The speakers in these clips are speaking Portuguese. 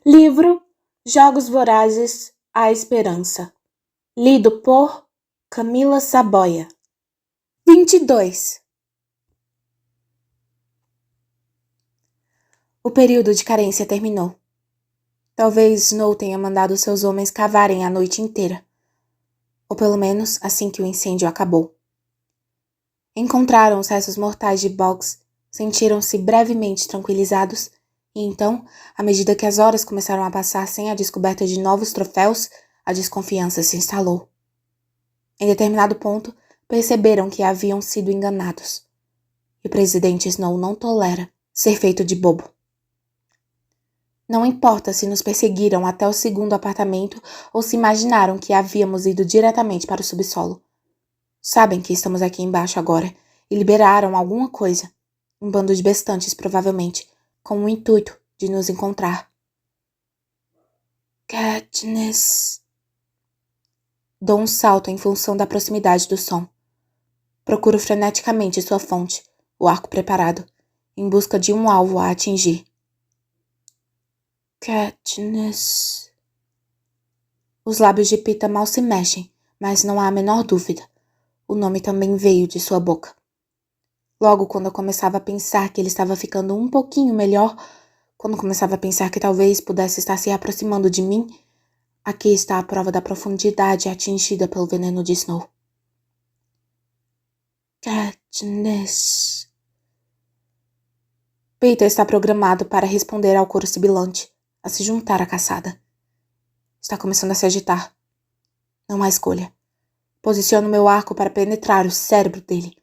Livro Jogos Vorazes, A Esperança. Lido por Camila Saboia. 22. O período de carência terminou. Talvez Snow tenha mandado seus homens cavarem a noite inteira. Ou pelo menos assim que o incêndio acabou. Encontraram os restos mortais de Boggs, sentiram-se brevemente tranquilizados, e então, à medida que as horas começaram a passar sem a descoberta de novos troféus, a desconfiança se instalou. Em determinado ponto, perceberam que haviam sido enganados. E o presidente Snow não tolera ser feito de bobo. Não importa se nos perseguiram até o segundo apartamento ou se imaginaram que havíamos ido diretamente para o subsolo. Sabem que estamos aqui embaixo agora e liberaram alguma coisa, um bando de bestantes provavelmente, com o intuito de nos encontrar. Katniss. Dou um salto em função da proximidade do som. Procuro freneticamente sua fonte, o arco preparado, em busca de um alvo a atingir. Katniss. Os lábios de Peeta mal se mexem, mas não há a menor dúvida. O nome também veio de sua boca. Logo, quando eu começava a pensar que ele estava ficando um pouquinho melhor, quando começava a pensar que talvez pudesse estar se aproximando de mim, aqui está a prova da profundidade atingida pelo veneno de Snow. Katniss. Peeta está programado para responder ao coro sibilante, a se juntar à caçada. Está começando a se agitar. Não há escolha. Posiciono meu arco para penetrar o cérebro dele.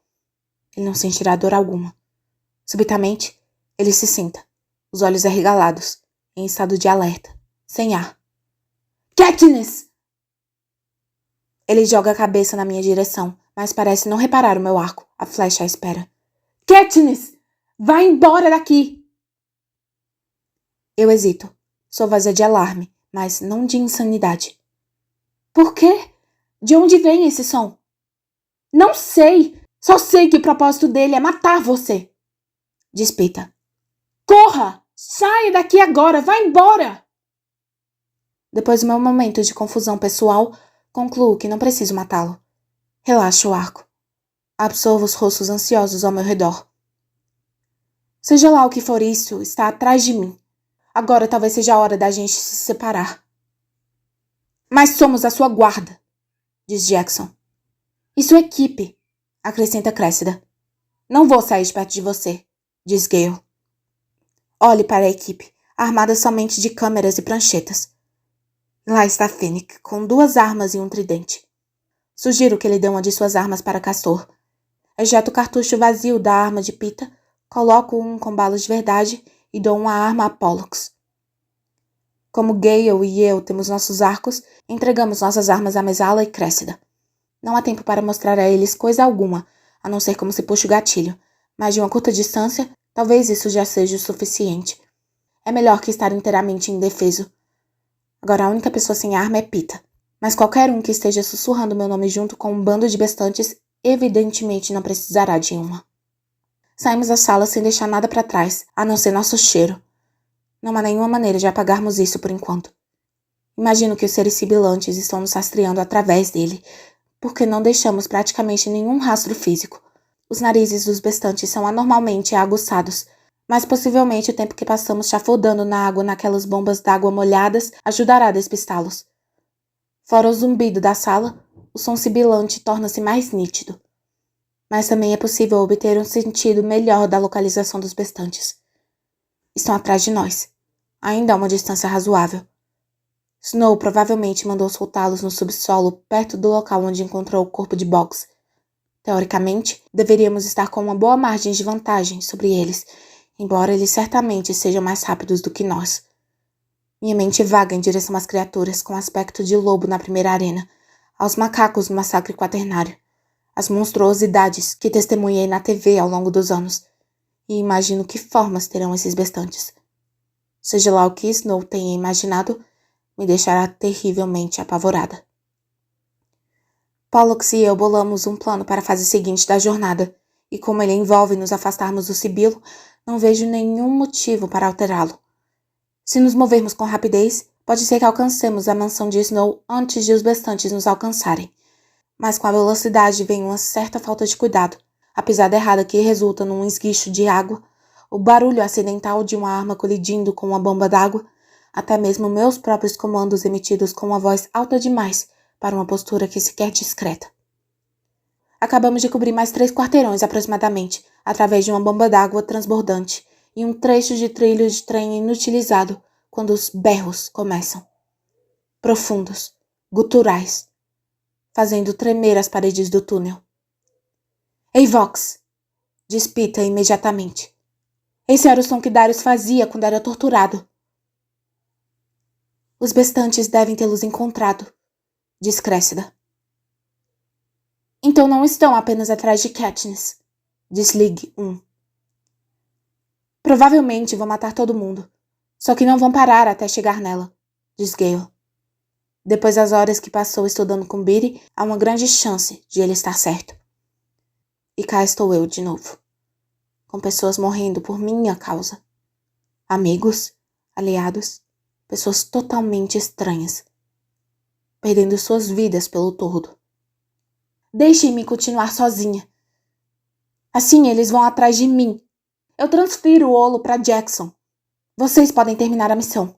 Ele não sentirá dor alguma. Subitamente, ele se senta, os olhos arregalados, em estado de alerta, sem ar. Katniss! Ele joga a cabeça na minha direção, mas parece não reparar o meu arco, a flecha à espera. Katniss! Vá embora daqui! Eu hesito. Sou voz de alarme, mas não de insanidade. Por quê? De onde vem esse som? Não sei! Só sei que o propósito dele é matar você! Diz Peeta. Corra! Saia daqui agora! Vá embora! Depois do meu momento de confusão pessoal, concluo que não preciso matá-lo. Relaxo o arco. Absorvo os rostos ansiosos ao meu redor. Seja lá o que for isso, está atrás de mim. Agora talvez seja a hora da gente se separar. Mas somos a sua guarda, diz Jackson. Isso é equipe, acrescenta Cressida. Não vou sair de perto de você, diz Gale. Olhe para a equipe, armada somente de câmeras e pranchetas. Lá está Fennec, com 2 armas e um tridente. Sugiro que ele dê uma de suas armas para Castor. Ejeto o cartucho vazio da arma de Peeta, coloco um com balas de verdade e dou uma arma a Pollux. Como Gale e eu temos nossos arcos, entregamos nossas armas a Mesala e Cressida. Não há tempo para mostrar a eles coisa alguma, a não ser como se puxa o gatilho, mas de uma curta distância, talvez isso já seja o suficiente. É melhor que estar inteiramente indefeso. Agora a única pessoa sem arma é Peeta, mas qualquer um que esteja sussurrando meu nome junto com um bando de bestantes evidentemente não precisará de uma. Saímos da sala sem deixar nada para trás, a não ser nosso cheiro. Não há nenhuma maneira de apagarmos isso por enquanto. Imagino que os seres sibilantes estão nos rastreando através dele, porque não deixamos praticamente nenhum rastro físico. Os narizes dos bestantes são anormalmente aguçados, mas possivelmente o tempo que passamos chafurdando na água naquelas bombas d'água molhadas ajudará a despistá-los. Fora o zumbido da sala, o som sibilante torna-se mais nítido. Mas também é possível obter um sentido melhor da localização dos bestantes. Estão atrás de nós. Ainda há uma distância razoável. Snow provavelmente mandou soltá-los no subsolo perto do local onde encontrou o corpo de Boggs. Teoricamente, deveríamos estar com uma boa margem de vantagem sobre eles, embora eles certamente sejam mais rápidos do que nós. Minha mente vaga em direção às criaturas com aspecto de lobo na primeira arena, aos macacos no massacre quaternário, às monstruosidades que testemunhei na TV ao longo dos anos, e imagino que formas terão esses bestantes. Seja lá o que Snow tenha imaginado, me deixará terrivelmente apavorada. Pollux e eu bolamos um plano para a fase seguinte da jornada, e como ele envolve nos afastarmos do sibilo, não vejo nenhum motivo para alterá-lo. Se nos movermos com rapidez, pode ser que alcancemos a mansão de Snow antes de os bestantes nos alcançarem. Mas com a velocidade vem uma certa falta de cuidado, a pisada errada que resulta num esguicho de água, o barulho acidental de uma arma colidindo com uma bomba d'água, até mesmo meus próprios comandos emitidos com uma voz alta demais para uma postura que sequer discreta. Acabamos de cobrir mais 3 quarteirões aproximadamente, através de uma bomba d'água transbordante e um trecho de trilho de trem inutilizado, quando os berros começam. Profundos, guturais, fazendo tremer as paredes do túnel. Ei, Vox! Diz Pita imediatamente. Esse era o som que Darius fazia quando era torturado. Os bestantes devem tê-los encontrado, diz Cressida. Então não estão apenas atrás de Katniss, diz Lig 1. Provavelmente vão matar todo mundo, só que não vão parar até chegar nela, diz Gale. Depois das horas que passou estudando com Beetee, há uma grande chance de ele estar certo. E cá estou eu de novo, com pessoas morrendo por minha causa. Amigos, aliados, pessoas totalmente estranhas, perdendo suas vidas pelo tordo. Deixem-me continuar sozinha. Assim eles vão atrás de mim. Eu transfiro o Olo para Jackson. Vocês podem terminar a missão.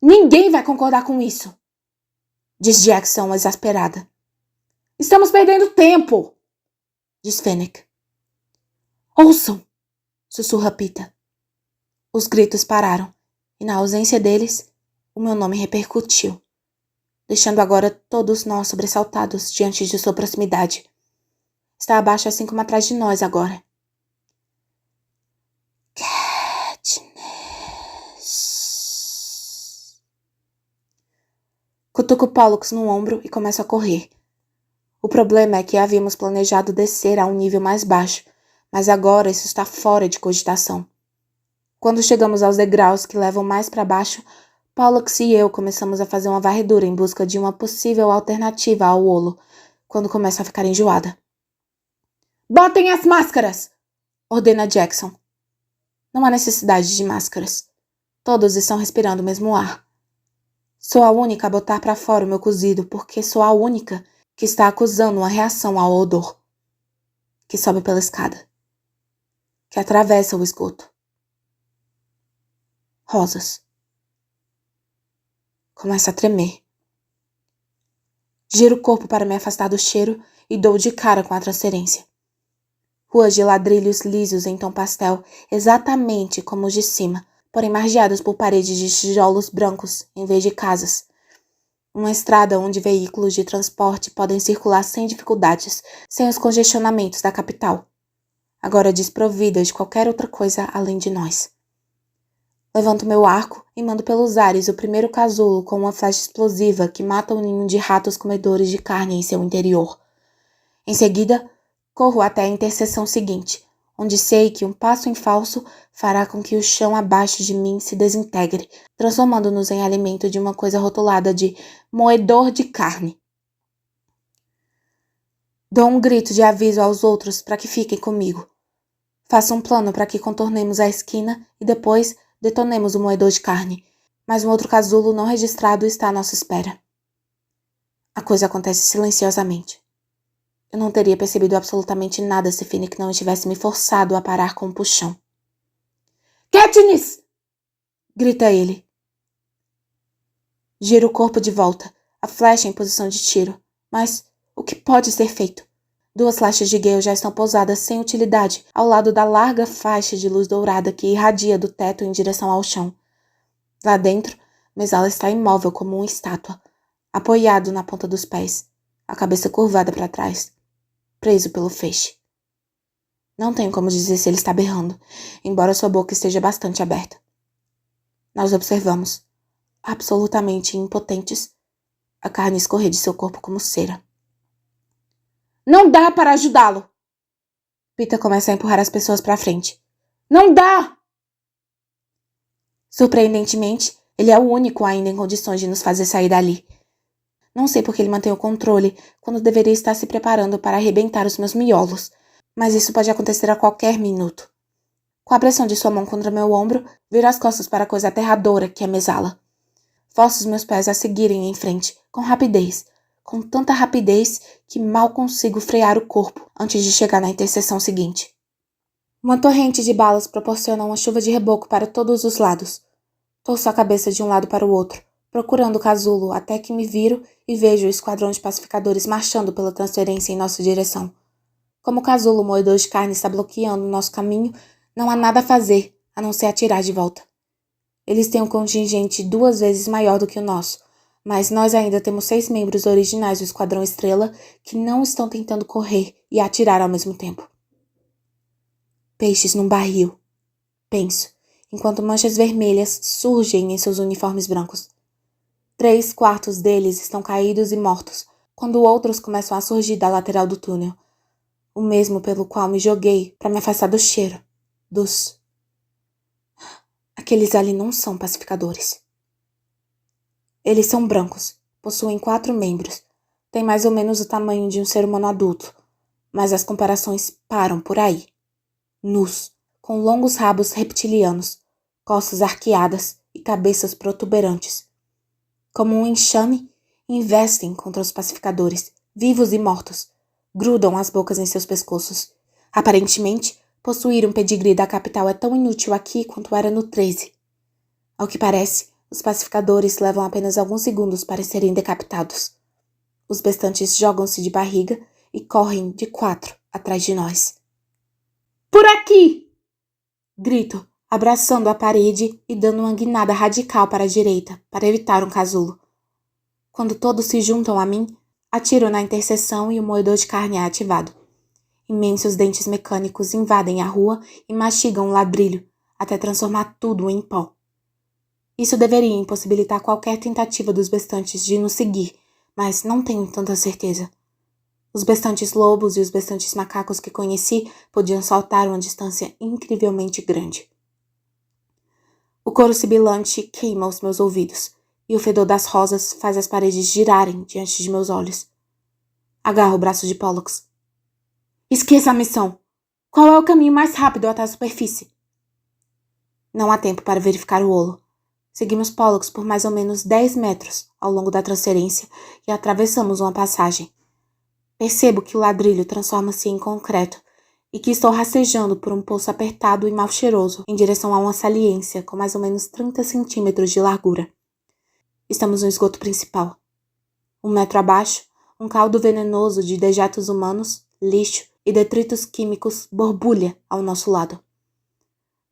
Ninguém vai concordar com isso, diz Jackson exasperada. Estamos perdendo tempo, diz Fennec. Ouçam, sussurra Pita. Os gritos pararam, e na ausência deles, o meu nome repercutiu, deixando agora todos nós sobressaltados diante de sua proximidade. Está abaixo assim como atrás de nós agora. Katniss. Cutuco Pollux no ombro e começo a correr. O problema é que havíamos planejado descer a um nível mais baixo, mas agora isso está fora de cogitação. Quando chegamos aos degraus que levam mais para baixo, Pollux e eu começamos a fazer uma varredura em busca de uma possível alternativa ao Olo, quando começo a ficar enjoada. Botem as máscaras! Ordena Jackson. Não há necessidade de máscaras. Todos estão respirando o mesmo ar. Sou a única a botar para fora o meu cozido porque sou a única que está acusando uma reação ao odor, que sobe pela escada, que atravessa o esgoto. Rosas. Começa a tremer. Giro o corpo para me afastar do cheiro e dou de cara com a transferência. Ruas de ladrilhos lisos em tom pastel, exatamente como os de cima, porém margeadas por paredes de tijolos brancos em vez de casas. Uma estrada onde veículos de transporte podem circular sem dificuldades, sem os congestionamentos da capital, agora desprovida de qualquer outra coisa além de nós. Levanto meu arco e mando pelos ares o primeiro casulo com uma flecha explosiva que mata um ninho de ratos comedores de carne em seu interior. Em seguida, corro até a interseção seguinte, onde sei que um passo em falso fará com que o chão abaixo de mim se desintegre, transformando-nos em alimento de uma coisa rotulada de moedor de carne. Dou um grito de aviso aos outros para que fiquem comigo. Faço um plano para que contornemos a esquina e depois detonemos o moedor de carne, mas um outro casulo não registrado está à nossa espera. A coisa acontece silenciosamente. Eu não teria percebido absolutamente nada se Finnick não tivesse me forçado a parar com um puxão. Katniss! Grita ele. Giro o corpo de volta, a flecha em posição de tiro, mas o que pode ser feito? 2 flechas de Gale já estão pousadas sem utilidade ao lado da larga faixa de luz dourada que irradia do teto em direção ao chão. Lá dentro, Mesala está imóvel como uma estátua, apoiado na ponta dos pés, a cabeça curvada para trás, preso pelo feixe. Não tenho como dizer se ele está berrando, embora sua boca esteja bastante aberta. Nós observamos, absolutamente impotentes, a carne escorrer de seu corpo como cera. Não dá para ajudá-lo! Pita começa a empurrar as pessoas para frente. Não dá! Surpreendentemente, ele é o único ainda em condições de nos fazer sair dali. Não sei por que ele mantém o controle quando deveria estar se preparando para arrebentar os meus miolos, mas isso pode acontecer a qualquer minuto. Com a pressão de sua mão contra meu ombro, viro as costas para a coisa aterradora que é mesá-la. Forço os meus pés a seguirem em frente, com rapidez, com tanta rapidez que mal consigo frear o corpo antes de chegar na interseção seguinte. Uma torrente de balas proporciona uma chuva de reboco para todos os lados. Torço a cabeça de um lado para o outro, procurando o casulo até que me viro e vejo o esquadrão de pacificadores marchando pela transferência em nossa direção. Como o casulo moedor de carne está bloqueando o nosso caminho, não há nada a fazer, a não ser atirar de volta. Eles têm um contingente 2 vezes maior do que o nosso, mas nós ainda temos 6 membros originais do Esquadrão Estrela que não estão tentando correr e atirar ao mesmo tempo. Peixes num barril, penso, enquanto manchas vermelhas surgem em seus uniformes brancos. 3/4 deles estão caídos e mortos, quando outros começam a surgir da lateral do túnel, o mesmo pelo qual me joguei para me afastar do cheiro, dos... Aqueles ali não são pacificadores. Eles são brancos, possuem 4 membros, têm mais ou menos o tamanho de um ser humano adulto, mas as comparações param por aí. Nus, com longos rabos reptilianos, costas arqueadas e cabeças protuberantes. Como um enxame, investem contra os pacificadores, vivos e mortos, grudam as bocas em seus pescoços. Aparentemente, possuir um pedigree da capital é tão inútil aqui quanto era no 13. Ao que parece, os pacificadores levam apenas alguns segundos para serem decapitados. Os bestantes jogam-se de barriga e correm de 4 atrás de nós. Por aqui! Grito, abraçando a parede e dando uma guinada radical para a direita, para evitar um casulo. Quando todos se juntam a mim, atiro na interseção e o moedor de carne é ativado. Imensos dentes mecânicos invadem a rua e mastigam o ladrilho, até transformar tudo em pó. Isso deveria impossibilitar qualquer tentativa dos bestantes de nos seguir, mas não tenho tanta certeza. Os bestantes lobos e os bestantes macacos que conheci podiam saltar uma distância incrivelmente grande. O coro sibilante queima os meus ouvidos, e o fedor das rosas faz as paredes girarem diante de meus olhos. Agarro o braço de Pollux. Esqueça a missão! Qual é o caminho mais rápido até a superfície? Não há tempo para verificar o olo. Seguimos Pollux por mais ou menos 10 metros ao longo da transferência e atravessamos uma passagem. Percebo que o ladrilho transforma-se em concreto e que estou rastejando por um poço apertado e mal cheiroso em direção a uma saliência com mais ou menos 30 centímetros de largura. Estamos no esgoto principal. 1 metro abaixo, um caldo venenoso de dejetos humanos, lixo e detritos químicos borbulha ao nosso lado.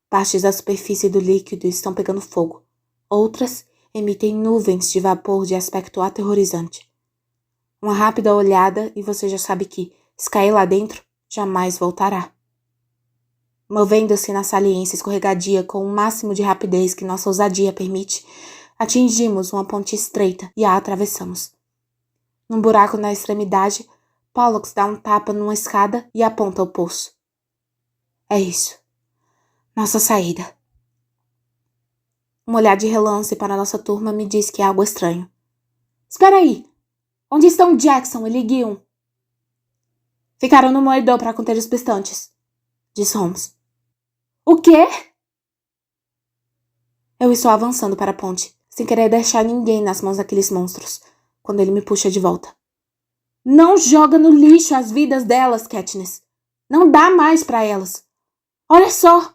Partes da superfície do líquido estão pegando fogo. Outras emitem nuvens de vapor de aspecto aterrorizante. Uma rápida olhada e você já sabe que, se cair lá dentro, jamais voltará. Movendo-se na saliência escorregadia com o máximo de rapidez que nossa ousadia permite, atingimos uma ponte estreita e a atravessamos. Num buraco na extremidade, Pollux dá um tapa numa escada e aponta o poço. É isso. Nossa saída. Um olhar de relance para nossa turma me diz que é algo estranho. Espera aí! Onde estão Jackson e Lee Guion? Ficaram no moedor para conter os bestantes, diz Holmes. O quê? Eu estou avançando para a ponte, sem querer deixar ninguém nas mãos daqueles monstros, quando ele me puxa de volta. Não joga no lixo as vidas delas, Katniss. Não dá mais para elas. Olha só!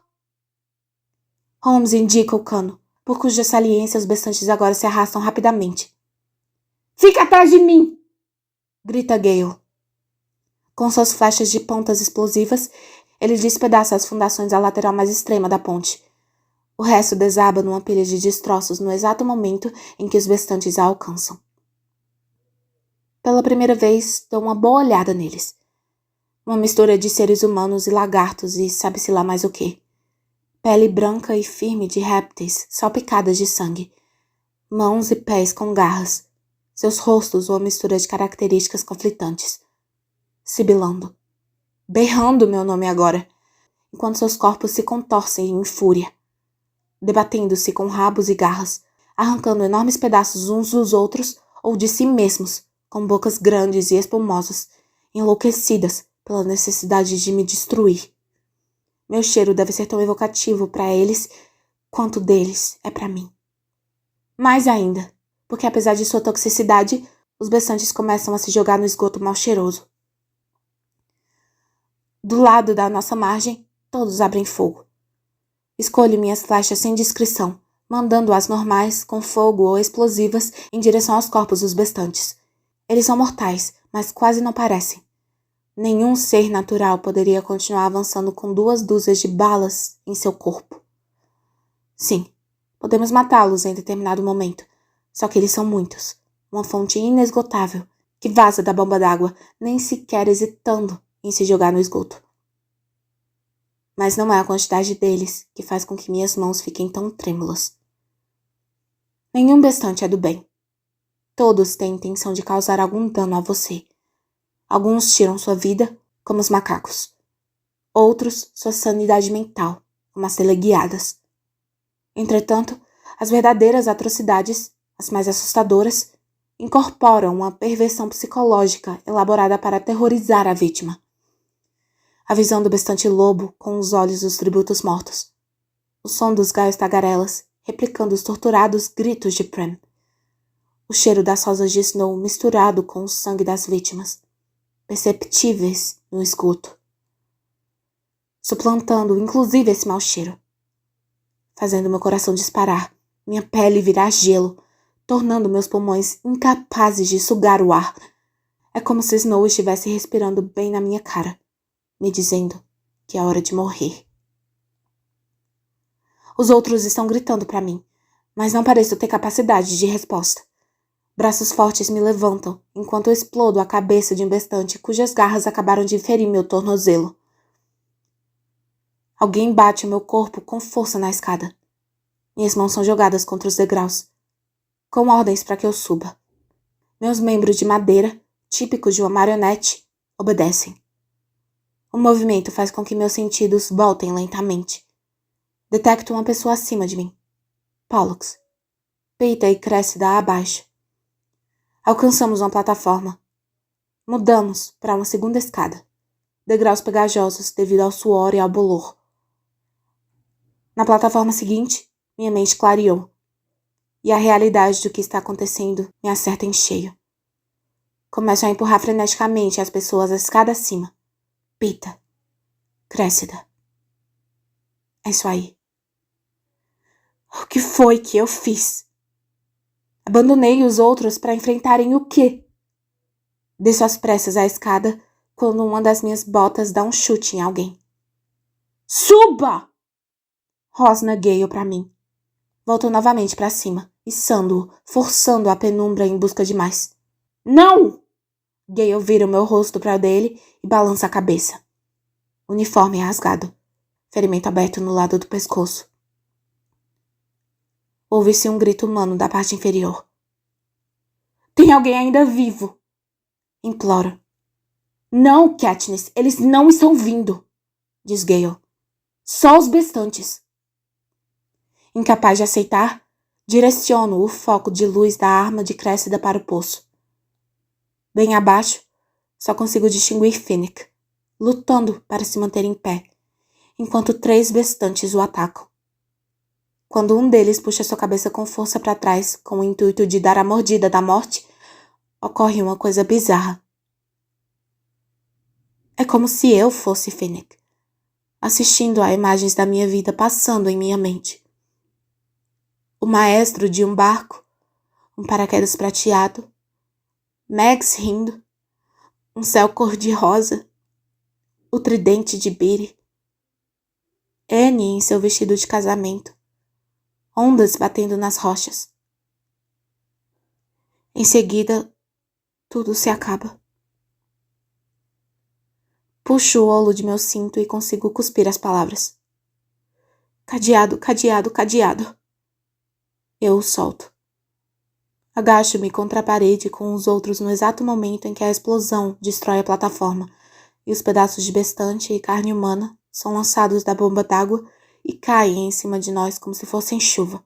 Holmes indica o cano, por cuja saliência os bestantes agora se arrastam rapidamente. Fica atrás de mim! Grita Gale. Com suas flechas de pontas explosivas, ele despedaça as fundações à lateral mais extrema da ponte. O resto desaba numa pilha de destroços no exato momento em que os bestantes a alcançam. Pela primeira vez, dou uma boa olhada neles. Uma mistura de seres humanos e lagartos e sabe-se lá mais o quê. Pele branca e firme de répteis salpicadas de sangue. Mãos e pés com garras. Seus rostos uma mistura de características conflitantes. Sibilando. Berrando meu nome agora, enquanto seus corpos se contorcem em fúria. Debatendo-se com rabos e garras, arrancando enormes pedaços uns dos outros ou de si mesmos, com bocas grandes e espumosas, enlouquecidas pela necessidade de me destruir. Meu cheiro deve ser tão evocativo para eles quanto deles é para mim. Mais ainda, porque apesar de sua toxicidade, os bestantes começam a se jogar no esgoto mal cheiroso. Do lado da nossa margem, todos abrem fogo. Escolho minhas flechas sem discrição, mandando as normais, com fogo ou explosivas, em direção aos corpos dos bestantes. Eles são mortais, mas quase não parecem. Nenhum ser natural poderia continuar avançando com 2 dúzias de balas em seu corpo. Sim, podemos matá-los em determinado momento, só que eles são muitos, uma fonte inesgotável, que vaza da bomba d'água, nem sequer hesitando em se jogar no esgoto. Mas não é a quantidade deles que faz com que minhas mãos fiquem tão trêmulas. Nenhum bestante é do bem. Todos têm intenção de causar algum dano a você. Alguns tiram sua vida, como os macacos. Outros, sua sanidade mental, como as teleguiadas. Entretanto, as verdadeiras atrocidades, as mais assustadoras, incorporam uma perversão psicológica elaborada para aterrorizar a vítima. A visão do bestante lobo com os olhos dos tributos mortos. O som dos gaios tagarelas, replicando os torturados gritos de Prem. O cheiro das rosas de Snow misturado com o sangue das vítimas, perceptíveis no esgoto, suplantando inclusive esse mau cheiro, fazendo meu coração disparar, minha pele virar gelo, tornando meus pulmões incapazes de sugar o ar. É como se Snow estivesse respirando bem na minha cara, me dizendo que é hora de morrer. Os outros estão gritando para mim, mas não pareço ter capacidade de resposta. Braços fortes me levantam, enquanto eu explodo a cabeça de um bestante cujas garras acabaram de ferir meu tornozelo. Alguém bate o meu corpo com força na escada. Minhas mãos são jogadas contra os degraus, com ordens para que eu suba. Meus membros de madeira, típicos de uma marionete, obedecem. O movimento faz com que meus sentidos voltem lentamente. Detecto uma pessoa acima de mim. Pollux. Peita e Cressida abaixo. Alcançamos uma plataforma. Mudamos para uma segunda escada. Degraus pegajosos devido ao suor e ao bolor. Na plataforma seguinte, minha mente clareou. E a realidade do que está acontecendo me acerta em cheio. Começo a empurrar freneticamente as pessoas a escada acima. Pita. Cressida. É isso aí. O que foi que eu fiz? Abandonei os outros para enfrentarem o quê? Desço às pressas a escada quando uma das minhas botas dá um chute em alguém. Suba! Rosna Gale para mim. Volto novamente para cima, içando-o, forçando a penumbra em busca de mais. Não! Gale vira o meu rosto para o dele e balança a cabeça. Uniforme rasgado. Ferimento aberto no lado do pescoço. Ouve-se um grito humano da parte inferior. Tem alguém ainda vivo! Imploro. Não, Katniss, eles não estão vindo, diz Gale. Só os bestantes. Incapaz de aceitar, direciono o foco de luz da arma de Cressida para o poço. Bem abaixo, só consigo distinguir Finnick, lutando para se manter em pé, enquanto 3 bestantes o atacam. Quando um deles puxa sua cabeça com força para trás, com o intuito de dar a mordida da morte, ocorre uma coisa bizarra. É como se eu fosse Finnick, assistindo a imagens da minha vida passando em minha mente. O maestro de um barco, um paraquedas prateado, Mags rindo, um céu cor-de-rosa, o tridente de Beatty, Annie em seu vestido de casamento, ondas batendo nas rochas. Em seguida, tudo se acaba. Puxo o olo de meu cinto e consigo cuspir as palavras. Cadeado, cadeado, cadeado. Eu o solto. Agacho-me contra a parede com os outros no exato momento em que a explosão destrói a plataforma e os pedaços de bestante e carne humana são lançados da bomba d'água e caem em cima de nós como se fossem chuva.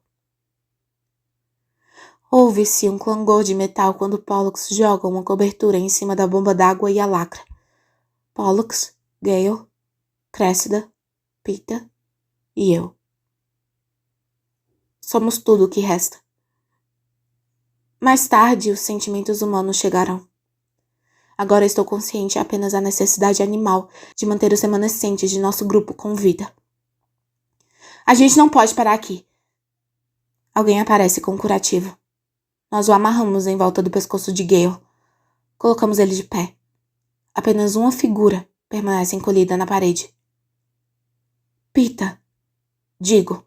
Ouve-se um clangor de metal quando Pollux joga uma cobertura em cima da bomba d'água e a lacra. Pollux, Gale, Cressida, Peter e eu. Somos tudo o que resta. Mais tarde, os sentimentos humanos chegarão. Agora estou consciente apenas da necessidade animal de manter os remanescentes de nosso grupo com vida. A gente não pode parar aqui. Alguém aparece com um curativo. Nós o amarramos em volta do pescoço de Gale. Colocamos ele de pé. Apenas uma figura permanece encolhida na parede. Peter, digo.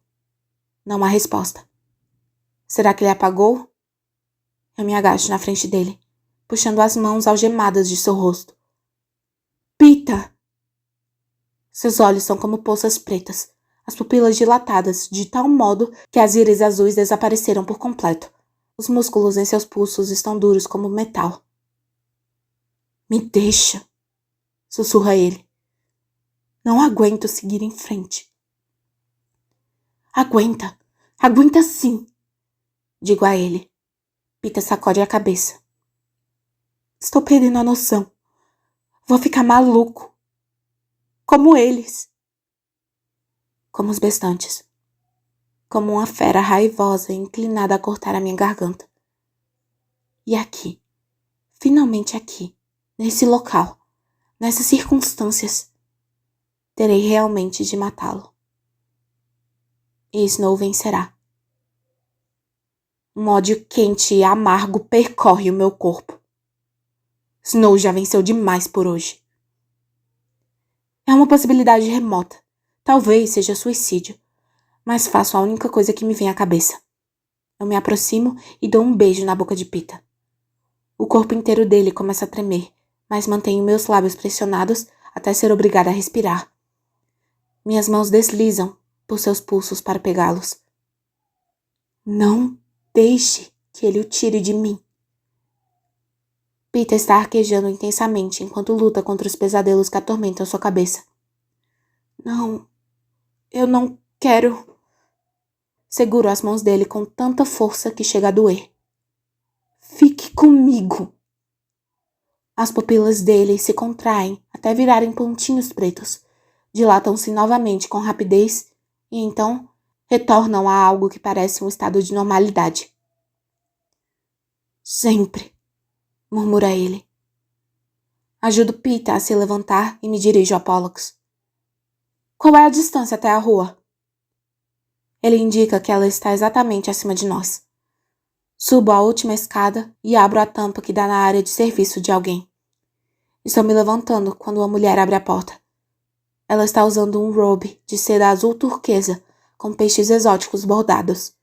Não há resposta. Será que ele apagou? Eu me agacho na frente dele, puxando as mãos algemadas de seu rosto. Peter! Seus olhos são como poças pretas, as pupilas dilatadas de tal modo que as íris azuis desapareceram por completo. Os músculos em seus pulsos estão duros como metal. Me deixa, sussurra ele. Não aguento seguir em frente. Aguenta sim, digo a ele. Peter sacode a cabeça. Estou perdendo a noção. Vou ficar maluco. Como eles. Como os bestantes. Como uma fera raivosa inclinada a cortar a minha garganta. E aqui, finalmente aqui, nesse local, nessas circunstâncias, terei realmente de matá-lo. E Snow vencerá. Um ódio quente e amargo percorre o meu corpo. Snow já venceu demais por hoje. É uma possibilidade remota. Talvez seja suicídio. Mas faço a única coisa que me vem à cabeça. Eu me aproximo e dou um beijo na boca de Peter. O corpo inteiro dele começa a tremer, mas mantenho meus lábios pressionados até ser obrigada a respirar. Minhas mãos deslizam por seus pulsos para pegá-los. Não deixe que ele o tire de mim. Peter está arquejando intensamente enquanto luta contra os pesadelos que atormentam sua cabeça. Não, eu não quero. Seguro as mãos dele com tanta força que chega a doer. Fique comigo. As pupilas dele se contraem até virarem pontinhos pretos. Dilatam-se novamente com rapidez e então retornam a algo que parece um estado de normalidade. Sempre, murmura ele. Ajudo Peter a se levantar e me dirijo a Pollux. Qual é a distância até a rua? Ele indica que ela está exatamente acima de nós. Subo a última escada e abro a tampa que dá na área de serviço de alguém. Estou me levantando quando uma mulher abre a porta. Ela está usando um robe de seda azul turquesa com peixes exóticos bordados.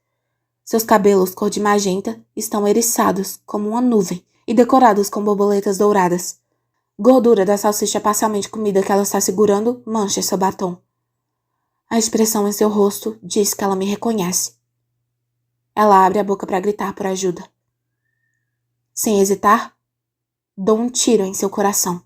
Seus cabelos cor de magenta estão eriçados como uma nuvem e decorados com borboletas douradas. Gordura da salsicha parcialmente comida que ela está segurando mancha seu batom. A expressão em seu rosto diz que ela me reconhece. Ela abre a boca para gritar por ajuda. Sem hesitar, dou um tiro em seu coração.